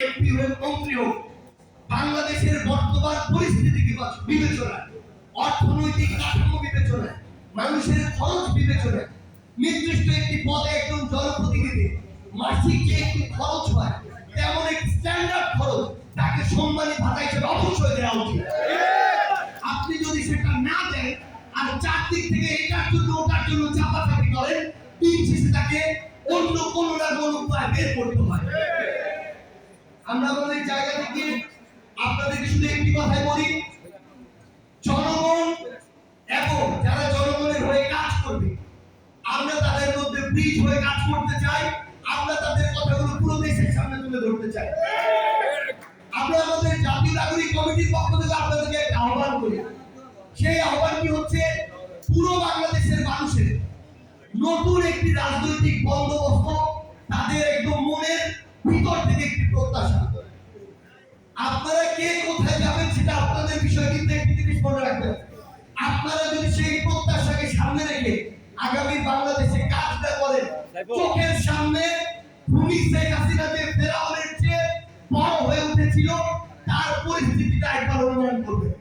MP হোক মন্ত্রী হোক বাংলাদেশের বর্তমান পরিস্থিতি বিবেচনায়, অর্থনৈতিক কাঠামো বিবেচনায়, মানুষের খরচ বিবেচনায় নির্দিষ্ট একটি পদে একজন জনপ্রতিনিধি মাসিক যে একটি খরচ হয় তেমন একটি স্ট্যান্ডার্ড খরচ তাকে সম্মানী ভাতা হিসেবে অবশ্যই দেওয়া উচিত। আপনি যদি সেটা না দেন আর চারদিক থেকে এটার জন্য ওটার জন্য চাপাচাপি করেন, দিন শেষে তাকে অন্য কোনো না কোনো উপায় বের করতে হয়। আমরা আমাদের জায়গা থেকে আপনাদেরকে শুধু একটি কথাই বলি, জনগণ এবং যারা জনগণের হয়ে কাজ করবে আমরা তাদের মধ্যে ব্রিজ হয়ে কাজ করতে চাই। আমরা তাদের কথাগুলো পুরো দেশের সামনে তুলে ধরতে চাই। আমরা আমাদের জাতীয় নাগরিক কমিটির পক্ষ থেকে আপনাদেরকে একটা আহ্বান করি। সেই আহ্বানটি হচ্ছে পুরো বাংলাদেশের মানুষের নতুন একটি রাজনৈতিক বন্দোবস্ত তাদের একদম মনের ভিতর থেকে একটি প্রত্যাশা। আপনারা কে কোথায় যাবেন সেটা আপনাদের বিষয়, কিন্তু একটি জিনিস মনে রাখবেন, আপনারা যদি সেই প্রত্যাশাকে সামনে রেখে আগামী বাংলাদেশে কাজটা করেন, চোখের সামনে ভূমি শেখ হাসিনা যে ফেরাউনের চেয়ে বড় হয়ে উঠেছিল তার পরিস্থিতিটা একবার অনুমান করবেন।